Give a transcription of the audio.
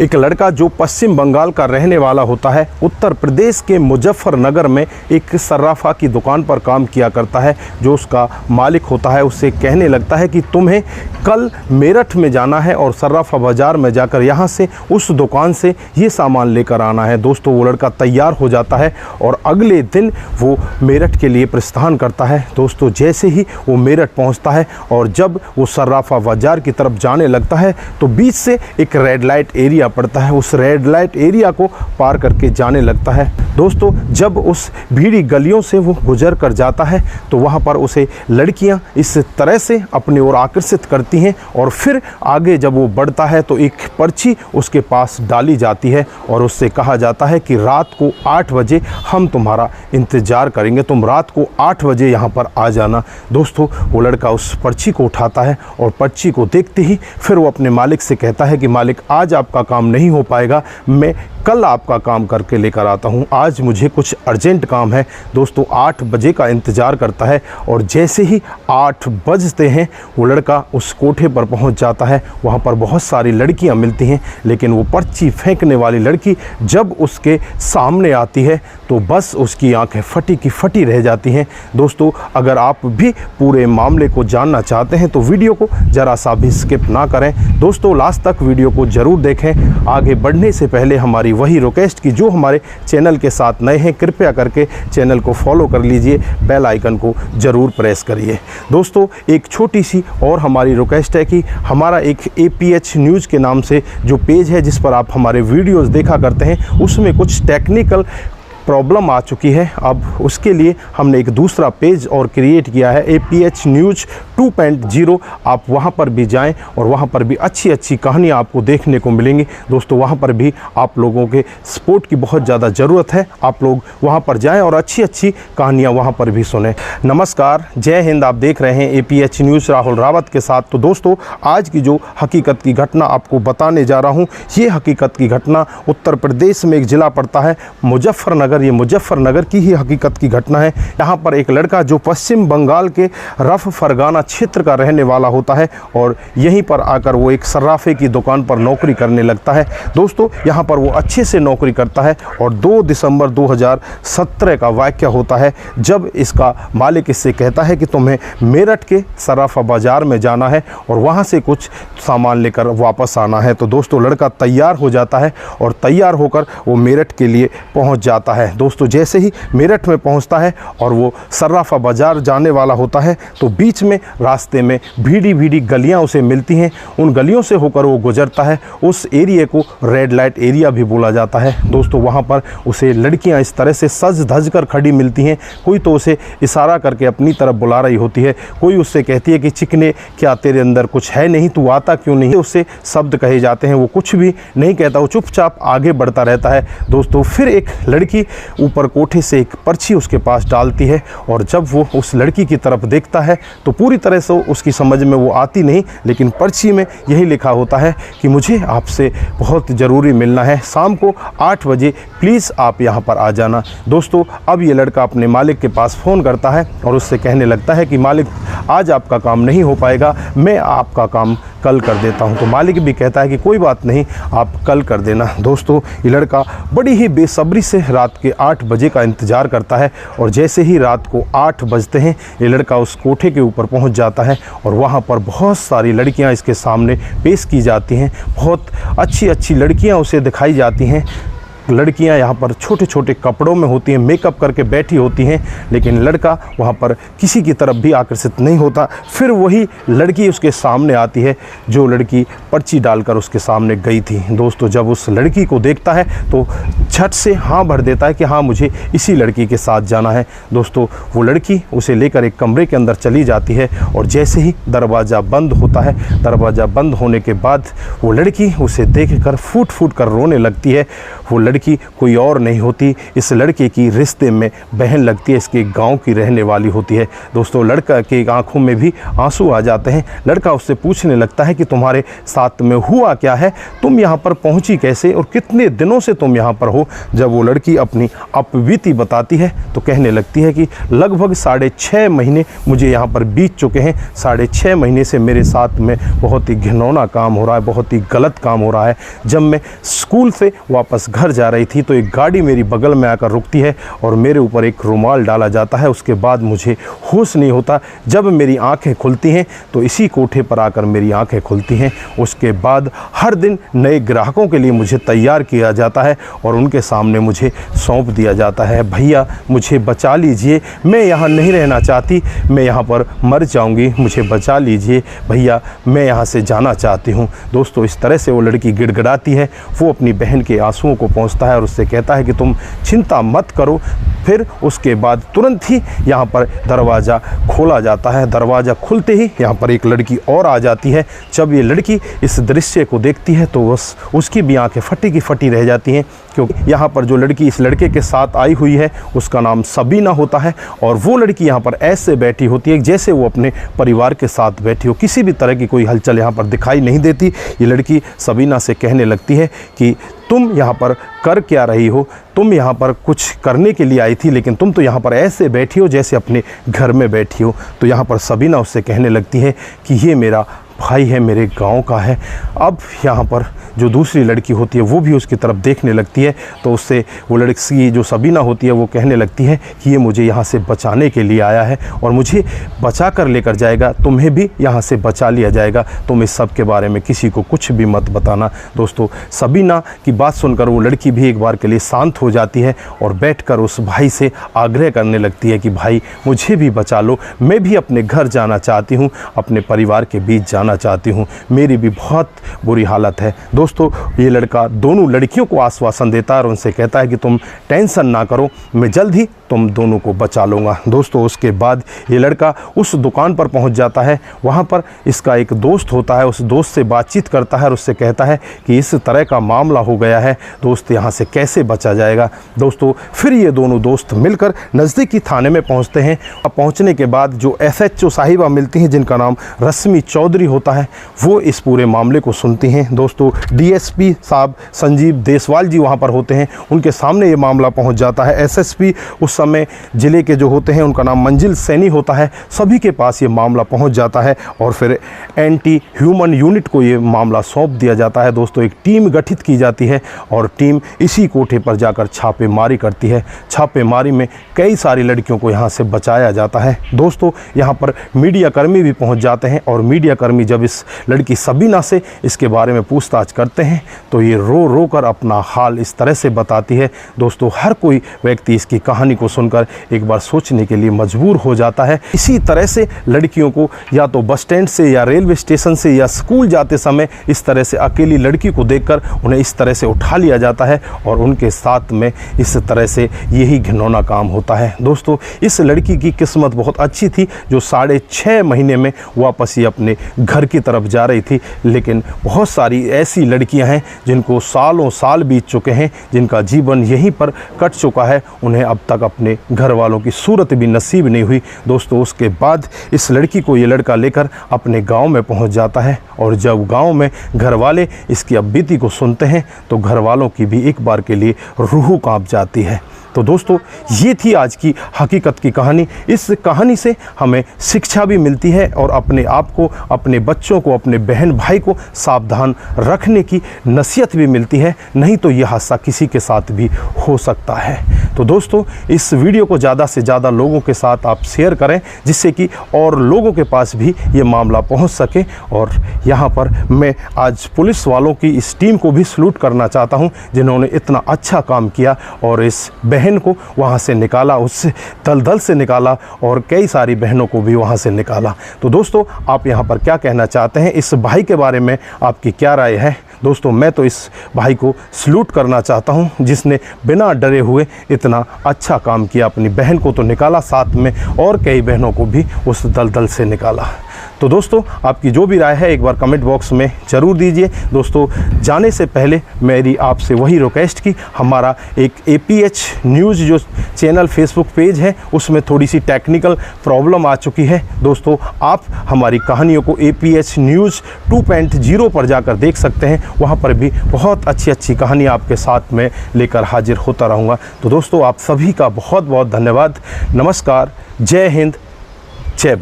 एक लड़का जो पश्चिम बंगाल का रहने वाला होता है, उत्तर प्रदेश के मुजफ्फरनगर में एक सर्राफा की दुकान पर काम किया करता है। जो उसका मालिक होता है उससे कहने लगता है कि तुम्हें कल मेरठ में जाना है और सर्राफा बाज़ार में जाकर यहाँ से उस दुकान से ये सामान लेकर आना है। दोस्तों वो लड़का तैयार हो जाता है और अगले दिन वो मेरठ के लिए प्रस्थान करता है। दोस्तों जैसे ही वो मेरठ पहुँचता है और जब वो सर्राफा बाज़ार की तरफ जाने लगता है तो बीच से एक रेड लाइट एरिया पड़ता है। उस रेड लाइट एरिया को पार करके जाने लगता है। दोस्तों जब उस भीड़ी गलियों से वो गुजर कर जाता है तो वहाँ पर उसे लड़कियाँ इस तरह से अपनी ओर आकर्षित करती हैं और फिर आगे जब वो बढ़ता है तो एक पर्ची उसके पास डाली जाती है और उससे कहा जाता है कि रात को 8 बजे हम तुम्हारा इंतज़ार करेंगे, तुम रात को 8 बजे यहाँ पर आ जाना। दोस्तों वो लड़का उस पर्ची को उठाता है और पर्ची को देखते ही फिर वो अपने मालिक से कहता है कि मालिक आज आपका काम नहीं हो पाएगा, मैं कल आपका काम करके लेकर आता हूँ, आज मुझे कुछ अर्जेंट काम है। दोस्तों 8 बजे का इंतज़ार करता है और जैसे ही 8 बजते हैं वो लड़का उस कोठे पर पहुँच जाता है। वहाँ पर बहुत सारी लड़कियाँ मिलती हैं, लेकिन वो पर्ची फेंकने वाली लड़की जब उसके सामने आती है तो बस उसकी आंखें फटी की फटी रह जाती हैं। दोस्तों अगर आप भी पूरे मामले को जानना चाहते हैं तो वीडियो को ज़रा सा भी स्किप ना करें। दोस्तों लास्ट तक वीडियो को ज़रूर देखें। आगे बढ़ने से पहले हमारी वही रिक्वेस्ट कि जो हमारे चैनल के साथ नए हैं कृपया करके चैनल को फॉलो कर लीजिए, बेल आइकन को ज़रूर प्रेस करिए। दोस्तों एक छोटी सी और हमारी रिक्वेस्ट है कि हमारा एक APH न्यूज़ के नाम से जो पेज है जिस पर आप हमारे वीडियोस देखा करते हैं उसमें कुछ टेक्निकल प्रॉब्लम आ चुकी है। अब उसके लिए हमने एक दूसरा पेज और क्रिएट किया है APH न्यूज़ 2.0। आप वहां पर भी जाएं और वहां पर भी अच्छी अच्छी कहानियां आपको देखने को मिलेंगी। दोस्तों वहां पर भी आप लोगों के सपोर्ट की बहुत ज़्यादा ज़रूरत है। आप लोग वहां पर जाएं और अच्छी अच्छी कहानियां वहां पर भी सुनें। नमस्कार, जय हिंद। आप देख रहे हैं APH न्यूज़ राहुल रावत के साथ। तो दोस्तों आज की जो हकीकत की घटना आपको बताने जा रहा हूँ, ये हकीकत की घटना उत्तर प्रदेश में एक ज़िला पड़ता है मुजफ्फरनगर। ये मुजफ्फरनगर की ही हकीकत की घटना है। यहाँ पर एक लड़का जो पश्चिम बंगाल के रफ फरगाना क्षेत्र का रहने वाला होता है और यहीं पर आकर वो एक सर्राफे की दुकान पर नौकरी करने लगता है। दोस्तों यहाँ पर वो अच्छे से नौकरी करता है और 2 दिसंबर 2017 का वाक़या होता है जब इसका मालिक इससे कहता है कि तुम्हें मेरठ के सर्राफा बाज़ार में जाना है और वहाँ से कुछ सामान लेकर वापस आना है। तो दोस्तों लड़का तैयार हो जाता है और तैयार होकर वो मेरठ के लिए पहुँच जाता है। दोस्तों जैसे ही मेरठ में पहुंचता है और वो सर्राफा बाज़ार जाने वाला होता है तो बीच में रास्ते में भीड़ी भीड़ी गलियां उसे मिलती हैं। उन गलियों से होकर वो गुजरता है। उस एरिया को रेड लाइट एरिया भी बोला जाता है। दोस्तों वहां पर उसे लड़कियां इस तरह से सज धज कर खड़ी मिलती हैं। कोई तो उसे इशारा करके अपनी तरफ बुला रही होती है, कोई उससे कहती है कि चिकने क्या तेरे अंदर कुछ है नहीं, तू आता क्यों नहीं। उससे शब्द कहे जाते हैं, वो कुछ भी नहीं कहता, वो चुपचाप आगे बढ़ता रहता है। दोस्तों फिर एक लड़की ऊपर कोठे से एक पर्ची उसके पास डालती है और जब वो उस लड़की की तरफ देखता है तो पूरी तरह से उसकी समझ में वो आती नहीं, लेकिन पर्ची में यही लिखा होता है कि मुझे आपसे बहुत ज़रूरी मिलना है, शाम को 8 बजे प्लीज़ आप यहाँ पर आ जाना। दोस्तों अब ये लड़का अपने मालिक के पास फ़ोन करता है और उससे कहने लगता है कि मालिक आज आपका काम नहीं हो पाएगा, मैं आपका काम कल कर देता हूं। तो मालिक भी कहता है कि कोई बात नहीं, आप कल कर देना। दोस्तों ये लड़का बड़ी ही बेसब्री से रात के 8 बजे का इंतज़ार करता है और जैसे ही रात को 8 बजते हैं ये लड़का उस कोठे के ऊपर पहुंच जाता है और वहां पर बहुत सारी लड़कियां इसके सामने पेश की जाती हैं। बहुत अच्छी अच्छी लड़कियां उसे दिखाई जाती हैं। लड़कियां यहाँ पर छोटे छोटे कपड़ों में होती हैं, मेकअप करके बैठी होती हैं, लेकिन लड़का वहाँ पर किसी की तरफ भी आकर्षित नहीं होता। फिर वही लड़की उसके सामने आती है जो लड़की पर्ची डालकर उसके सामने गई थी। दोस्तों जब उस लड़की को देखता है तो झट से हाँ भर देता है कि हाँ मुझे इसी लड़की के साथ जाना है। दोस्तों वो लड़की उसे लेकर एक कमरे के अंदर चली जाती है और जैसे ही दरवाज़ा बंद होता है, दरवाज़ा बंद होने के बाद वो लड़की उसे देख कर फूट फूट कर रोने लगती है। वो लड़की लड़की कोई और नहीं होती, इस लड़के की रिश्ते में बहन लगती है, इसके गांव की रहने वाली होती है। दोस्तों लड़का के आंखों में भी आंसू आ जाते हैं। लड़का उससे पूछने लगता है कि तुम्हारे साथ में हुआ क्या है, तुम यहाँ पर पहुँची कैसे और कितने दिनों से तुम यहाँ पर हो। जब वो लड़की अपनी अपबीती बताती है तो कहने लगती है कि लगभग 6.5 महीने मुझे यहाँ पर बीत चुके हैं। 6.5 महीने से मेरे साथ में बहुत ही घिनौना काम हो रहा है, बहुत ही गलत काम हो रहा है। जब मैं स्कूल से वापस घर जा रही थी तो एक गाड़ी मेरी बगल में आकर रुकती है और मेरे ऊपर एक रुमाल डाला जाता है। उसके बाद मुझे होश नहीं होता। जब मेरी आंखें खुलती हैं तो इसी कोठे पर आकर मेरी आंखें खुलती हैं। उसके बाद हर दिन नए ग्राहकों के लिए मुझे तैयार किया जाता है और उनके सामने मुझे सौंप दिया जाता है। भैया मुझे बचा लीजिए, मैं यहाँ नहीं रहना चाहती, मैं यहाँ पर मर जाऊँगी, मुझे बचा लीजिए भैया, मैं यहाँ से जाना चाहती हूँ। दोस्तों इस तरह से वो लड़की गिड़गिड़ाती है। वो अपनी बहन के आंसुओं को पहुँचता है और उससे कहता है कि तुम चिंता मत करो। फिर उसके बाद तुरंत ही यहाँ पर दरवाज़ा खोला जाता है। दरवाज़ा खुलते ही यहाँ पर एक लड़की और आ जाती है। जब ये लड़की इस दृश्य को देखती है तो उसकी भी आंखें फटी की फटी रह जाती हैं, क्योंकि यहाँ पर जो लड़की इस लड़के के साथ आई हुई है उसका नाम सबीना होता है और वो लड़की यहाँ पर ऐसे बैठी होती है जैसे वो अपने परिवार के साथ बैठी हो। किसी भी तरह की कोई हलचल यहाँ पर दिखाई नहीं देती। ये लड़की सबीना से कहने लगती है कि तुम यहाँ पर कर क्या रही हो, तुम यहाँ पर कुछ करने के लिए आई थी, लेकिन तुम तो यहाँ पर ऐसे बैठी हो जैसे अपने घर में बैठी हो। तो यहाँ पर सबीना उससे कहने लगती है कि ये मेरा भाई है, मेरे गांव का है। अब यहाँ पर जो दूसरी लड़की होती है वो भी उसकी तरफ देखने लगती है तो उससे वो लड़की जो सबीना होती है वो कहने लगती है कि ये मुझे यहाँ से बचाने के लिए आया है और मुझे बचा कर लेकर जाएगा, तुम्हें भी यहाँ से बचा लिया जाएगा, तुम इस सब के बारे में किसी को कुछ भी मत बताना। दोस्तों सबीना की बात सुनकर वो लड़की भी एक बार के लिए शांत हो जाती है और बैठकर उस भाई से आग्रह करने लगती है कि भाई मुझे भी बचा लो, मैं भी अपने घर जाना चाहती हूँ, अपने परिवार के बीच जाना चाहती हूँ, मेरी भी बहुत बुरी हालत है। दोस्तों ये लड़का दोनों लड़कियों को आश्वासन देता है और उनसे कहता है कि तुम टेंशन ना करो, मैं जल्द ही तुम दोनों को बचा लूँगा। दोस्तों उसके बाद ये लड़का उस दुकान पर पहुंच जाता है। वहां पर इसका एक दोस्त होता है, उस दोस्त से बातचीत करता है और उससे कहता है कि इस तरह का मामला हो गया है, दोस्त यहाँ से कैसे बचा जाएगा। दोस्तों फिर ये दोनों दोस्त मिलकर नज़दीकी थाने में पहुँचते हैं। पहुँचने के बाद जो SHO साहिबा मिलती हैं जिनका नाम रश्मि चौधरी होता है, वो इस पूरे मामले को सुनती हैं। दोस्तों DSP साहब संजीव देसवाल जी वहाँ पर होते हैं, उनके सामने ये मामला पहुँच जाता है। SSP उस समय जिले के जो होते हैं उनका नाम मंजिल सैनी होता है, सभी के पास ये मामला पहुंच जाता है और फिर एंटी ह्यूमन यूनिट को ये मामला सौंप दिया जाता है। दोस्तों एक टीम गठित की जाती है और टीम इसी कोठे पर जाकर छापेमारी करती है। छापेमारी में कई सारी लड़कियों को यहाँ से बचाया जाता है। दोस्तों यहाँ पर मीडियाकर्मी भी पहुँच जाते हैं और मीडियाकर्मी जब इस लड़की सबीना से इसके बारे में पूछताछ करते हैं तो ये रो रो कर अपना हाल इस तरह से बताती है। दोस्तों हर कोई व्यक्ति इसकी कहानी को सुनकर एक बार सोचने के लिए मजबूर हो जाता है। इसी तरह से लड़कियों को या तो बस स्टैंड से या रेलवे स्टेशन से या स्कूल जाते समय इस तरह से अकेली लड़की को देखकर उन्हें इस तरह से उठा लिया जाता है और उनके साथ में इस तरह से यही घिनौना काम होता है। दोस्तों इस लड़की की किस्मत बहुत अच्छी थी जो 6.5 महीने में वापस ही अपने घर की तरफ जा रही थी, लेकिन बहुत सारी ऐसी लड़कियां हैं जिनको सालों साल बीत चुके हैं, जिनका जीवन यहीं पर कट चुका है, उन्हें अब तक अपने घर वालों की सूरत भी नसीब नहीं हुई। दोस्तों उसके बाद इस लड़की को ये लड़का लेकर अपने गांव में पहुंच जाता है और जब गांव में घर वाले इसकी अपबीती को सुनते हैं तो घर वालों की भी एक बार के लिए रूह कांप जाती है। तो दोस्तों ये थी आज की हकीकत की कहानी। इस कहानी से हमें शिक्षा भी मिलती है और अपने आप को, अपने बच्चों को, अपने बहन भाई को सावधान रखने की नसीहत भी मिलती है, नहीं तो यह हादसा किसी के साथ भी हो सकता है। तो दोस्तों इस वीडियो को ज़्यादा से ज़्यादा लोगों के साथ आप शेयर करें जिससे कि और लोगों के पास भी ये मामला पहुंच सके। और यहाँ पर मैं आज पुलिस वालों की इस टीम को भी सलूट करना चाहता हूँ जिन्होंने इतना अच्छा काम किया और इस बहन को वहाँ से निकाला, उस दलदल से निकाला और कई सारी बहनों को भी वहाँ से निकाला। तो दोस्तों आप यहाँ पर क्या कहना चाहते हैं, इस भाई के बारे में आपकी क्या राय है? दोस्तों मैं तो इस भाई को सलूट करना चाहता हूं जिसने बिना डरे हुए इतना अच्छा काम किया, अपनी बहन को तो निकाला, साथ में और कई बहनों को भी उस दलदल से निकाला। तो दोस्तों आपकी जो भी राय है एक बार कमेंट बॉक्स में ज़रूर दीजिए। दोस्तों जाने से पहले मेरी आपसे वही रिक्वेस्ट कि हमारा एक APH न्यूज़ जो चैनल फेसबुक पेज है उसमें थोड़ी सी टेक्निकल प्रॉब्लम आ चुकी है। दोस्तों आप हमारी कहानियों को APH न्यूज़ 2.0 पर जाकर देख सकते हैं, वहाँ पर भी बहुत अच्छी अच्छी कहानी आपके साथ में लेकर हाजिर होता रहूँगा। तो दोस्तों आप सभी का बहुत बहुत धन्यवाद। नमस्कार, जय हिंद, जय भारत।